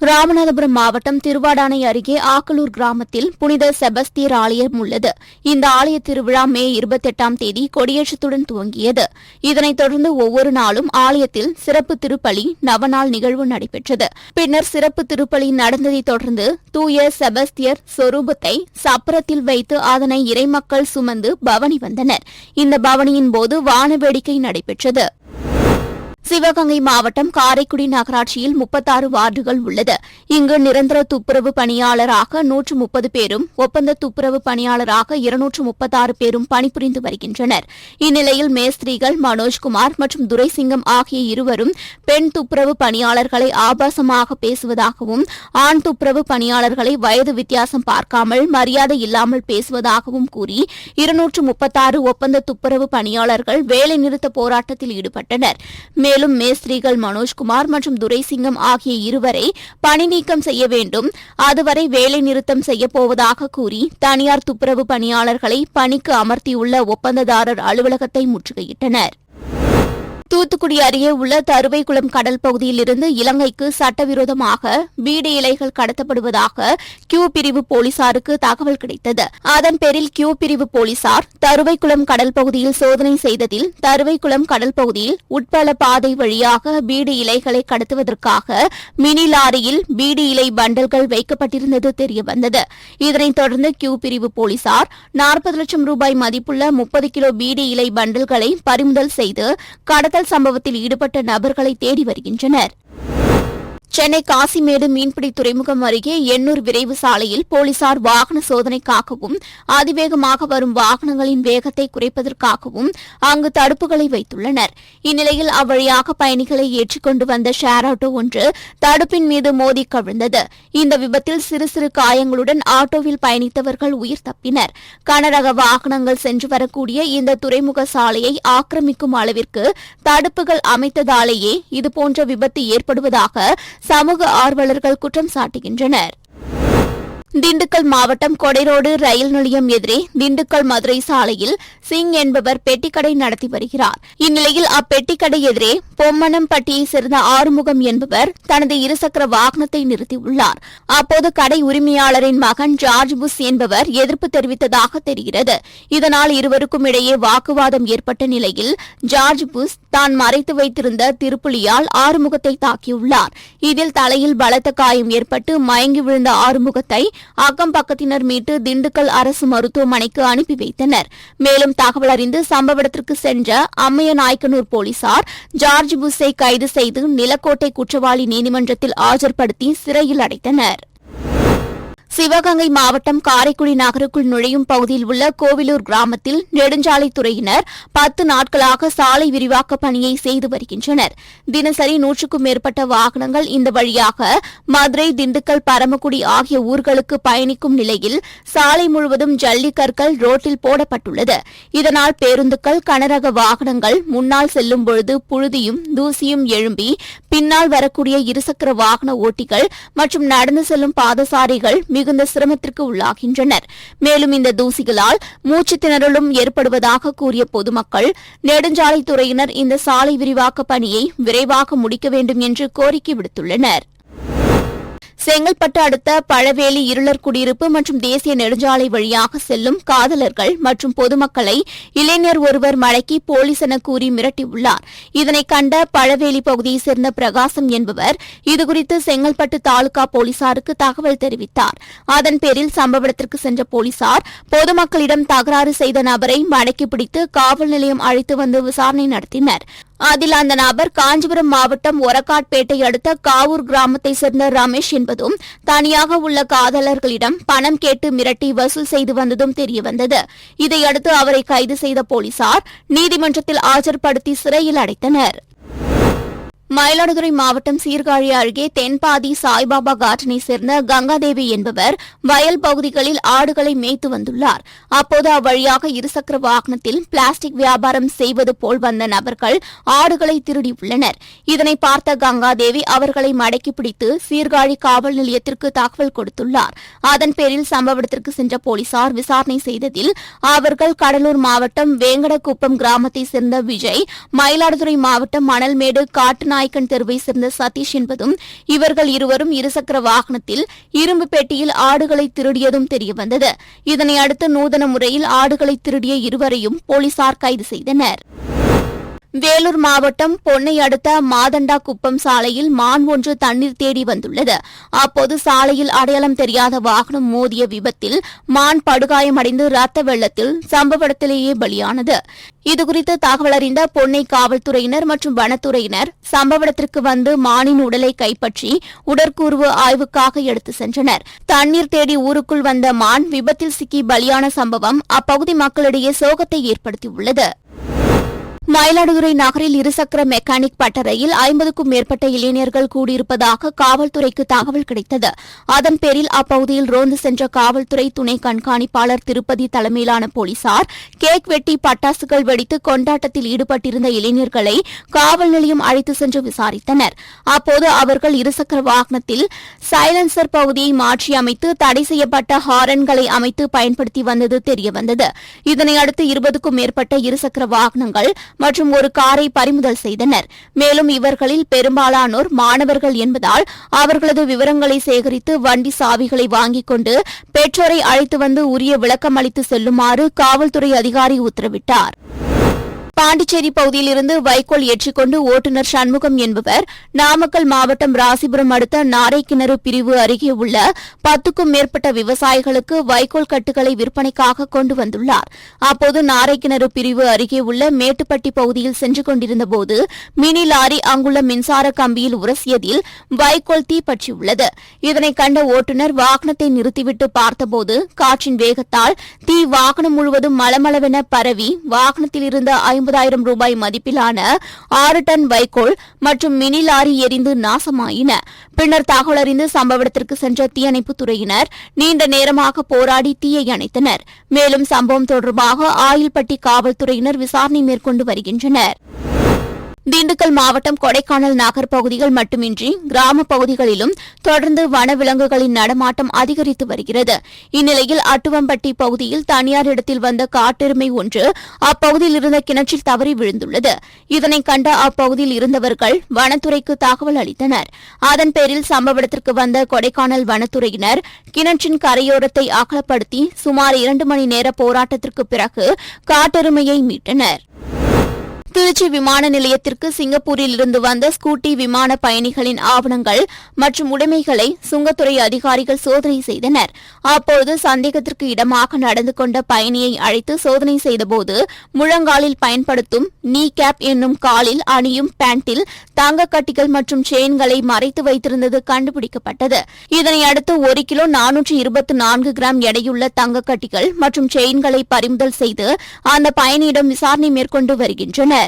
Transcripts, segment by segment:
ராமநாதபுரம் மாவட்டம் திருவாடானை அருகே ஆக்கலூர் கிராமத்தில் புனித செபஸ்தியர் ஆலயம் உள்ளது. இந்த ஆலய திருவிழா மே 28ஆம் தேதி கொடியேற்றத்துடன் துவங்கியது. இதனைத் தொடர்ந்து ஒவ்வொரு நாளும் ஆலயத்தில் சிறப்பு திருப்பலி நவநாள் நிகழ்வு நடைபெற்றது. பின்னர் சிறப்பு திருப்பலி நடந்ததைத் தொடர்ந்து தூய செபஸ்தியர் சொரூபத்தை சப்பரத்தில் வைத்து அதனை இறைமக்கள் சுமந்து பவனி வந்தனர். இந்த பவனியின் போது வான வேடிக்கை நடைபெற்றது. சிவகங்கை மாவட்டம் காரைக்குடி நகராட்சியில் 36 வார்டுகள் உள்ளது. இங்கு நிரந்தர துப்புரவு பணியாளராக 130 பேரும் ஒப்பந்த துப்புரவு பணியாளராக 236 பேரும் பணிபுரிந்து வருகின்றனர். இந்நிலையில் மேஸ்திரிகள் மனோஜ்குமார் மற்றும் துரைசிங்கம் ஆகிய இருவரும் பெண் துப்புரவு பணியாளர்களை ஆபாசமாக பேசுவதாகவும் ஆண் துப்புரவு பணியாளர்களை வயது வித்தியாசம் பார்க்காமல் மரியாதை இல்லாமல் பேசுவதாகவும் கூறி 236 ஒப்பந்த துப்புரவு பணியாளர்கள் வேலைநிறுத்த போராட்டத்தில் ஈடுபட்டனர். மேலும் மேஸ்திரிகள் மனோஜ்குமார் மற்றும் துரைசிங்கம் ஆகிய இருவரை பணி நீக்கம் செய்ய வேண்டும், அதுவரை வேலை நிறுத்தம் செய்யப்போவதாக கூறி தனியார் துப்புரவு பணியாளர்களை பணிக்கு அமர்த்தியுள்ள ஒப்பந்ததாரர் அலுவலகத்தை முற்றுகையிட்டனர். தூத்துக்குடி அருகே உள்ள தருவைக்குளம் கடல் பகுதியில் இருந்து இலங்கைக்கு சட்டவிரோதமாக பீடி இலைகள் கடத்தப்படுவதாக கியூ பிரிவு போலீசாருக்கு தகவல் கிடைத்தது. அதன் பேரில் கியூ பிரிவு போலீசார் தருவைக்குளம் கடல் பகுதியில் சோதனை செய்ததில் தருவைக்குளம் கடல் பகுதியில் உட்பல பாதை வழியாக பீடி இலைகளை கடத்துவதற்காக மினி லாரியில் பீடி இலை பண்டல்கள் வைக்கப்பட்டிருந்தது தெரியவந்தது. இதனைத் தொடர்ந்து கியூ பிரிவு போலீசார் 40 லட்சம் ரூபாய் மதிப்புள்ள 30 கிலோ பீடி இலை பண்டல்களை பறிமுதல் செய்து கடத்தல் சம்பவத்தில் ஈடுபட்ட நபர்களை தேடி வருகின்றனர். சென்னை காசிமேடு மீன்பிடி துறைமுகம் அருகே எண்ணூர் விரைவு சாலையில் போலீசார் வாகன சோதனைக்காகவும் அதிவேகமாக வரும் வாகனங்களின் வேகத்தை குறைப்பதற்காகவும் அங்கு தடுப்புகளை வைத்துள்ளனர். இந்நிலையில் அவ்வழியாக பயணிகளை ஏற்றிக்கொண்டு வந்த ஷேர் ஆட்டோ ஒன்று தடுப்பின் மீது மோதி கவிழ்ந்தது. இந்த விபத்தில் சிறு சிறு காயங்களுடன் ஆட்டோவில் பயணித்தவர்கள் உயிர் தப்பினர். கனரக வாகனங்கள் சென்று வரக்கூடிய இந்த துறைமுக சாலையை ஆக்கிரமிக்கும் அளவிற்கு தடுப்புகள் அமைத்ததாலேயே இதுபோன்ற விபத்து ஏற்படுவதாக சமூக ஆர்வலர்கள் குற்றம் சாட்டுகின்றனர். திண்டுக்கல் மாவட்டம் கொடைரோடு ரயில் நிலையம் எதிரே திண்டுக்கல் மதுரை சாலையில் சிங் என்பவர் பெட்டிக்கடை நடத்தி வருகிறார். இந்நிலையில் அப்பெட்டிக்கடை எதிரே பொம்மனம்பட்டியைச் சேர்ந்த ஆறுமுகம் என்பவர் தனது இருசக்கர வாகனத்தை நிறுத்தியுள்ளார். அப்போது கடை உரிமையாளரின் மகன் ஜார்ஜ் புஷ் என்பவர் எதிர்ப்பு தெரிவித்ததாக தெரிகிறது. இதனால் இருவருக்கும் இடையே வாக்குவாதம் ஏற்பட்ட நிலையில் ஜார்ஜ் புஷ் தான் மறைத்து வைத்திருந்த திருப்புலியால் ஆறுமுகத்தை தாக்கியுள்ளார். இதில் தலையில் பலத்த காயம் ஏற்பட்டு மயங்கி விழுந்த ஆறுமுகத்தை அக்கம் பக்கத்தினர் மீட்டு திண்டுக்கல் அரசு மருத்துவமனைக்கு அனுப்பி வைத்தனர். மேலும் தகவல் அறிந்து சம்பவ இடத்திற்கு சென்ற அம்மையநாயக்கனூர் போலீசார் ஜார்ஜ் புஷை கைது செய்து நிலக்கோட்டை குற்றவாளி நீதிமன்றத்தில் ஆஜர்படுத்தி சிறையில் அடைத்தனர். சிவகங்கை மாவட்டம் காரைக்குடி நகருக்குள் நுழையும் பகுதியில் உள்ள கோவிலூர் கிராமத்தில் நெடுஞ்சாலைத்துறையினர் 10 நாட்களாக சாலை விரிவாக்க பணியை செய்து வருகின்றனர். தினசரி 100க்கும் மேற்பட்ட வாகனங்கள் இந்த வழியாக மதுரை, திண்டுக்கல், பரமக்குடி ஆகிய ஊர்களுக்கு பயணிக்கும் நிலையில் சாலை முழுவதும் ஜல்லிக்கற்கள் ரோட்டில் போடப்பட்டுள்ளது. இதனால் பேருந்துகள், கனரக வாகனங்கள் முன்னால் செல்லும் பொழுது புழுதியும் தூசியும் எழும்பி பின்னால் வரக்கூடிய இருசக்கர வாகன ஓட்டிகள் மற்றும் நடந்து செல்லும் பாதசாரிகள் மிகுந்த சிரமத்திற்கு உள்ளாகின்றனர். மேலும் இந்த தூசிகளால் மூச்சுத் திணறலும் ஏற்படுவதாக கூறிய பொதுமக்கள் நெடுஞ்சாலைத்துறையினர் இந்த சாலை விரிவாக்க பணியை விரைவாக முடிக்க வேண்டும் என்று கோரிக்கை விடுத்துள்ளனர். செங்கல்பட்டு அடுத்த பழவேலி இருளர் குடியிருப்பு மற்றும் தேசிய நெடுஞ்சாலை வழியாக செல்லும் காதலர்கள் மற்றும் பொதுமக்களை இளைஞர் ஒருவர் மடக்கி போலீஸ் என கூறி மிரட்டியுள்ளார். இதனை கண்ட பழவேலி பகுதியைச் சேர்ந்த பிரகாசம் என்பவர் இதுகுறித்து செங்கல்பட்டு தாலுகா போலீசாருக்கு தகவல் தெரிவித்தார். அதன் பேரில் சம்பவ இடத்திற்கு சென்ற போலீசார் பொதுமக்களிடம் தகராறு செய்த நபரை மடக்கி பிடித்து காவல் நிலையம் அழைத்து வந்து விசாரணை நடத்தினர். அதில் அந்த நபர் காஞ்சிபுரம் மாவட்டம் ஒரக்காட்பேட்டை அடுத்த காவூர் கிராமத்தைச் சேர்ந்த ரமேஷ் என்பதும் தனியாக உள்ள காதலர்களிடம் பணம் கேட்டு மிரட்டி வசூல் செய்து வந்ததும் தெரியவந்தது. இதையடுத்து அவரை கைது செய்த போலீசார் நீதிமன்றத்தில் ஆஜர்படுத்தி சிறையில் அடைத்தனர். மயிலாடுதுறை மாவட்டம் சீர்காழி அருகே தென்பாதி சாய்பாபா கார்டனை சேர்ந்த கங்காதேவி என்பவர் வயல் பகுதிகளில் ஆடுகளை மேய்த்து வந்துள்ளார். அப்போது அவ்வழியாக இருசக்கர வாகனத்தில் பிளாஸ்டிக் வியாபாரம் செய்வது போல் வந்த நபர்கள் ஆடுகளை திருடியுள்ளனர். இதனை பார்த்த கங்காதேவி அவர்களை மடக்கி பிடித்து சீர்காழி காவல் நிலையத்திற்கு தகவல் கொடுத்துள்ளார். அதன் பேரில் சம்பவ இடத்திற்கு சென்ற போலீசார் விசாரணை செய்ததில் அவர்கள் கடலூர் மாவட்டம் வேங்கடக்குப்பம் கிராமத்தைச் சேர்ந்த விஜய், மயிலாடுதுறை மாவட்டம் மணல்மேடு காட்டுநாய் போடிநாயக்கன் தெருவை சேர்ந்த சதீஷ் என்பதும் இவர்கள் இருவரும் இருசக்கர வாகனத்தில் இரும்பு பெட்டியில் ஆடுகளை திருடியதும் தெரியவந்தது. இதனை அடுத்து நூதன முறையில் ஆடுகளை திருடிய இருவரையும் போலீசார் கைது செய்தனர். வேலூர் மாவட்டம் பொன்னை அடுத்த மாதண்டா குப்பம் சாலையில் மான் ஒன்று தண்ணீர் தேடி வந்துள்ளது. அப்போது சாலையில் அடையாளம் தெரியாத வாகனம் மோதிய விபத்தில் மான் படுகாயமடைந்து ரத்த வெள்ளத்தில் சம்பவ இடத்திலேயே பலியானது. இதுகுறித்து தகவல் அறிந்த பொன்னை காவல்துறையினர் மற்றும் வனத்துறையினர் சம்பவ இடத்திற்கு வந்து மானின் உடலை கைப்பற்றி உடற்கூறு ஆய்வுக்காக எடுத்து சென்றனர். தண்ணீர் தேடி ஊருக்குள் வந்த மான் விபத்தில் சிக்கி பலியான சம்பவம் அப்பகுதி மக்களிடையே சோகத்தை ஏற்படுத்தியுள்ளது. மயிலாடுதுறை நகரில் இருசக்கர மெக்கானிக் பட்டறையில் 50க்கும் மேற்பட்ட இளைஞர்கள் கூடியிருப்பதாக காவல்துறைக்கு தகவல் கிடைத்தது. அதன் பேரில் அப்பகுதியில் ரோந்து சென்ற காவல்துறை துணை கண்காணிப்பாளர் திருப்பதி தலைமையிலான போலீசார் கேக் வெட்டி பட்டாசுகள் வெடித்து கொண்டாட்டத்தில் ஈடுபட்டிருந்த இளைஞர்களை காவல் நிலையம் அழைத்து சென்று விசாரித்தனர். அப்போது அவர்கள் இருசக்கர வாகனத்தில் சைலன்சர் பகுதியை மாற்றியமைத்து தடை செய்யப்பட்ட ஹாரன்களை அமைத்து பயன்படுத்தி வந்தது தெரியவந்தது. இதனையடுத்து 20க்கும் மேற்பட்ட இருசக்கர வாகனங்கள் மற்றும் ஒரு காரை பறிமுதல் செய்தனர். மேலும் இவர்களில் பெரும்பாலானோர் மாணவர்கள் என்பதால் அவர்களது விவரங்களை சேகரித்து வண்டி சாவிகளை வாங்கிக் கொண்டு பெற்றோரை அழைத்து வந்து உரிய விளக்கம் அளித்து செல்லுமாறு காவல்துறை அதிகாரி உத்தரவிட்டார். பாண்டிச்சேரி பகுதியில் இருந்து வைக்கோல் ஏற்றிக்கொண்டு ஓட்டுநர் சண்முகம் என்பவர் நாமக்கல் மாவட்டம் ராசிபுரம் அடுத்த நாரைக்கிணறு பிரிவு அருகே உள்ள 10க்கும் மேற்பட்ட விவசாயிகளுக்கு வைக்கோல் கட்டுகளை விற்பனைக்காக கொண்டு வந்துள்ளார். அப்போது நாரைக்கிணறு பிரிவு அருகே உள்ள மேட்டுப்பட்டி பகுதியில் சென்று கொண்டிருந்தபோது மினி லாரி அங்குள்ள மின்சார கம்பியில் உரசியதில் வைக்கோல் தீப்பற்றியுள்ளது. இதனை கண்ட ஓட்டுநர் வாகனத்தை நிறுத்திவிட்டு பார்த்தபோது காற்றின் வேகத்தால் தீ வாகனம் முழுவதும் மளமளவென பரவி வாகனத்தில் இருந்த 50,000 ரூபாய் மதிப்பிலான 6 டன் வைக்கோல் மற்றும் மினி லாரி எரிந்து நாசமாயின. பின்னர் தகவல் அறிந்து சம்பவ இடத்திற்கு சென்ற தீயணைப்புத் துறையினர் நீண்ட நேரமாக போராடி தீயை அணைத்தனர். மேலும் சம்பவம் தொடர்பாக ஆயில்பட்டி காவல்துறையினர் விசாரணை மேற்கொண்டு வருகின்றனர். திண்டுக்கல் மாவட்டம் கொடைக்கானல் நகர் பகுதிகள் மட்டுமின்றி கிராம பகுதிகளிலும் தொடர்ந்து வனவிலங்குகளின் நடமாட்டம் அதிகரித்து வருகிறது. இந்நிலையில் அட்டுவம்பட்டி பகுதியில் தனியார் இடத்தில் வந்த காட்டெருமை ஒன்று அப்பகுதியில் இருந்த கிணற்றில் தவறி விழுந்துள்ளது. இதனை கண்ட அப்பகுதியில் இருந்தவர்கள் வனத்துறைக்கு தகவல் அளித்தனர். அதன் பேரில் சம்பவ இடத்திற்கு வந்த கொடைக்கானல் வனத்துறையினர் கிணற்றின் கரையோரத்தை அகலப்படுத்தி சுமார் 2 மணி நேர போராட்டத்திற்கு பிறகு காட்டெருமையை மீட்டனர். திருச்சி விமான நிலையத்திற்கு சிங்கப்பூரில் இருந்து வந்த ஸ்கூட்டி விமான பயணிகளின் ஆவணங்கள் மற்றும் உடைமைகளை சுங்கத்துறை அதிகாரிகள் சோதனை செய்தனர். அப்போது சந்தேகத்திற்கு இடமாக நடந்து கொண்ட பயணியை அழைத்து சோதனை செய்தபோது முழங்காலில் பயன்படுத்தும் நீ கேப் என்னும் காலில் அணியும் பேண்டில் தங்கக்கட்டிகள் மற்றும் செயின்களை மறைத்து வைத்திருந்தது கண்டுபிடிக்கப்பட்டது. இதனையடுத்து 1 கிலோ 424 கிராம் எடையுள்ள தங்கக்கட்டிகள் மற்றும் செயின்களை பறிமுதல் செய்து அந்த பயணியிடம் விசாரணை மேற்கொண்டு வருகின்றனர்.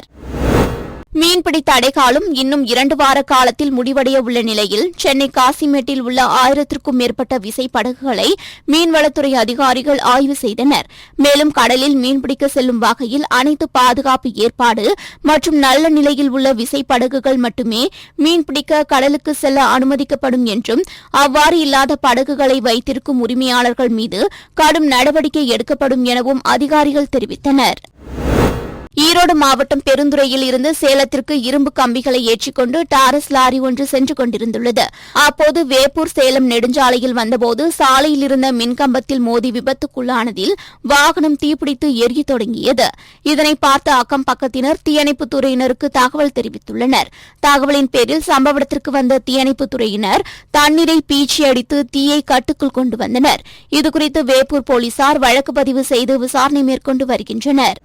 மீன்பிடி தடைக்காலம் இன்னும் 2 வார காலத்தில் முடிவடைய உள்ள நிலையில் சென்னை காசிமேட்டில் உள்ள 1000க்கும் மேற்பட்ட விசைப்படகுகளை மீன்வளத்துறை அதிகாரிகள் ஆய்வு செய்தனர். மேலும் கடலில் மீன்பிடிக்க செல்லும் வகையில் அனைத்து பாதுகாப்பு ஏற்பாடு மற்றும் நல்ல நிலையில் உள்ள விசைப்படகுகள் மட்டுமே மீன்பிடிக்க கடலுக்கு செல்ல அனுமதிக்கப்படும் என்றும் அவ்வாறு இல்லாத படகுகளை வைத்திருக்கும் உரிமையாளர்கள் மீது கடும் நடவடிக்கை எடுக்கப்படும் எனவும் அதிகாரிகள் தெரிவித்தனர். ஈரோடு மாவட்டம் பெருந்துறையில் இருந்து சேலத்திற்கு இரும்பு கம்பிகளை ஏற்றிக்கொண்டு டாரஸ் லாரி ஒன்று சென்று கொண்டிருந்துள்ளது. அப்போது வேப்பூர் சேலம் நெடுஞ்சாலையில் வந்தபோது சாலையில் இருந்த மின்கம்பத்தில் மோதி விபத்துக்குள்ளானதில் வாகனம் தீப்பிடித்து எரிய தொடங்கியது. இதனை பார்த்த அக்கம் பக்கத்தினர் தீயணைப்புத் துறையினருக்கு தகவல் தெரிவித்துள்ளனர். தகவலின் பேரில் சம்பவ இடத்திற்கு வந்த தீயணைப்புத் துறையினர் தண்ணீரை பீச்சி அடித்து தீயை கட்டுக்குள் கொண்டு வந்தனர். இதுகுறித்து வேப்பூர் போலீசார் வழக்கு பதிவு செய்து விசாரணை மேற்கொண்டு வருகின்றனர்.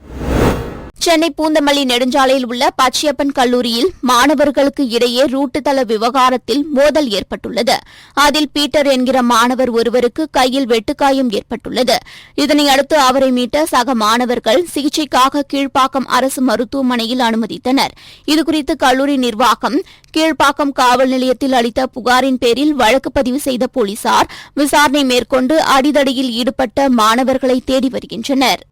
சென்னை பூந்தமல்லி நெடுஞ்சாலையில் உள்ள பச்சையப்பன் கல்லூரியில் மாணவர்களுக்கு இடையே ரூட்டுத்தள விவகாரத்தில் மோதல் ஏற்பட்டுள்ளது. அதில் பீட்டர் என்கிற மாணவர் ஒருவருக்கு கையில் வெட்டுக்காயம் ஏற்பட்டுள்ளது. இதனையடுத்து அவரை மீட்ட சக மாணவர்கள் சிகிச்சைக்காக கீழ்ப்பாக்கம் அரசு மருத்துவமனையில் அனுமதித்தனர். இதுகுறித்து கல்லூரி நிர்வாகம் கீழ்ப்பாக்கம் காவல் நிலையத்தில் அளித்த புகாரின் பேரில் வழக்கு பதிவு செய்த போலீசார் விசாரணை மேற்கொண்டு அடிதடியில் ஈடுபட்ட மாணவர்களை தேடி வருகின்றனர்.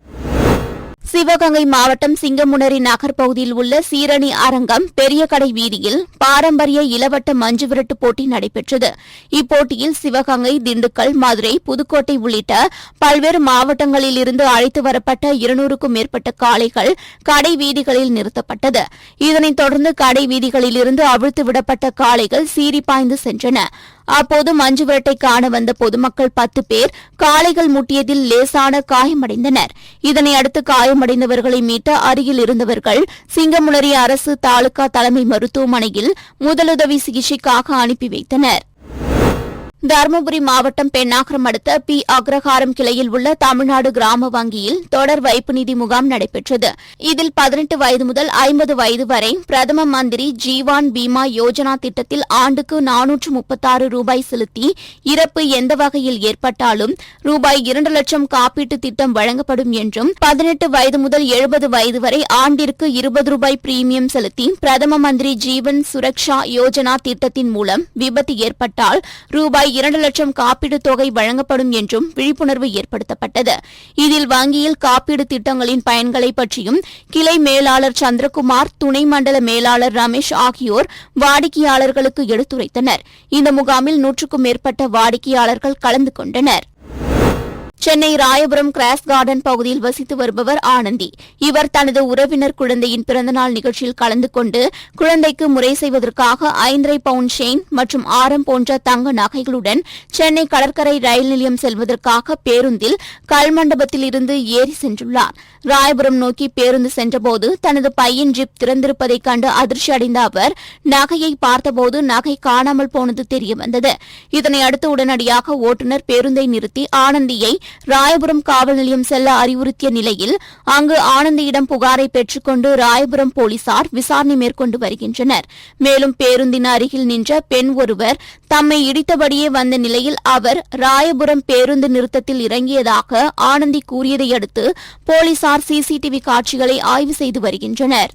சிவகங்கை மாவட்டம் சிங்கமுனரி நகர் பகுதியில் உள்ள சீரணி அரங்கம் பெரிய கடை வீதியில் பாரம்பரிய இளவட்ட மஞ்சு விரட்டு போட்டி நடைபெற்றது. இப்போட்டியில் சிவகங்கை, திண்டுக்கல், மதுரை, புதுக்கோட்டை உள்ளிட்ட பல்வேறு மாவட்டங்களில் இருந்து அழைத்து வரப்பட்ட 200க்கும் மேற்பட்ட காளைகள் கடை வீதிகளில் நிறுத்தப்பட்டது. இதனைத் தொடர்ந்து கடை வீதிகளில் இருந்து அவிழ்த்து விடப்பட்ட காளைகள் சீறி பாய்ந்து சென்றன. அப்போது மஞ்சு விரட்டை காண வந்த பொதுமக்கள் 10 பேர் காளைகள் முட்டியதில் லேசான காயமடைந்தனர். இதனையடுத்து காயமடைந்தவர்களை மீட்ட அருகில் இருந்தவர்கள் சிங்கமுனரி அரசு தாலுகா தலைமை மருத்துவமனையில் முதலுதவி சிகிச்சைக்காக அனுப்பி வைத்தனர். தருமபுரி மாவட்டம் பெண்ணாகரம் அடுத்த பி. அக்ரஹாரம் கிளையில் உள்ள தமிழ்நாடு கிராம வங்கியில் தொடர் வைப்பு நிதி முகாம் நடைபெற்றது. இதில் 18 வயது முதல் 50 வயது வரை பிரதம மந்திரி ஜீவான் பீமா யோஜனா திட்டத்தில் ஆண்டுக்கு 436 ரூபாய் செலுத்தி இறப்பு எந்த வகையில் ஏற்பட்டாலும் ரூபாய் 2 லட்சம் காப்பீட்டு திட்டம் வழங்கப்படும் என்றும் 18 வயது முதல் 70 வயது வரை ஆண்டிற்கு 20 ரூபாய் பிரீமியம் செலுத்தி பிரதம மந்திரி ஜீவன் சுரக்ஷா யோஜனா திட்டத்தின் மூலம் விபத்து ஏற்பட்டால் ரூபாய் 2 லட்சம் காப்பீடு தொகை வழங்கப்படும் என்றும் விழிப்புணர்வு ஏற்படுத்தப்பட்டது. இதில் வங்கியில் காப்பீடு திட்டங்களின் பயன்களை பற்றியும் கிளை மேலாளர் சந்திரகுமார், துணை மண்டல மேலாளர் ரமேஷ் ஆகியோர் வாடிக்கையாளர்களுக்கு எடுத்துரைத்தனர். இந்த முகாமில் 100க்கும் மேற்பட்ட வாடிக்கையாளர்கள் கலந்து கொண்டனர். சென்னை ராயபுரம் கிராஸ் கார்டன் பகுதியில் வசித்து வருபவர் ஆனந்தி. இவர் தனது உறவினர் குழந்தையின் பிறந்தநாள் நிகழ்ச்சியில் கலந்து கொண்டு குழந்தைக்கு முறை செய்வதற்காக 5.5 பவுண்ட் செயின் மற்றும் ஆரம் போன்ற தங்க நகைகளுடன் சென்னை கடற்கரை ரயில் நிலையம் செல்வதற்காக பேருந்தில் கல்மண்டபத்தில் இருந்து ஏறி சென்றுள்ளார். ராயபுரம் நோக்கி பேருந்து சென்றபோது தனது பையின் ஜிப் திறந்திருப்பதைக் கண்டு அதிர்ச்சி அடைந்த அவர் நகையை பார்த்தபோது நகை காணாமல் போனது தெரியவந்தது. இதனையடுத்து உடனடியாக ஓட்டுநர் பேருந்தை நிறுத்தி ஆனந்தியை ராயபுரம் காவல் நிலையம் செல்ல அறிவுறுத்திய நிலையில் அங்கு ஆனந்தியிடம் புகாரை பெற்றுக்கொண்டு ராயபுரம் போலீசார் விசாரணை மேற்கொண்டு வருகின்றனர். மேலும் பேருந்தின் அருகில் நின்ற பெண் ஒருவர் தம்மை இடித்தபடியே வந்த நிலையில் அவர் ராயபுரம் பேருந்து நிறுத்தத்தில் இறங்கியதாக ஆனந்தி கூறியதை அடுத்து போலீசார் சிசிடிவி காட்சிகளை ஆய்வு செய்து வருகின்றனர்.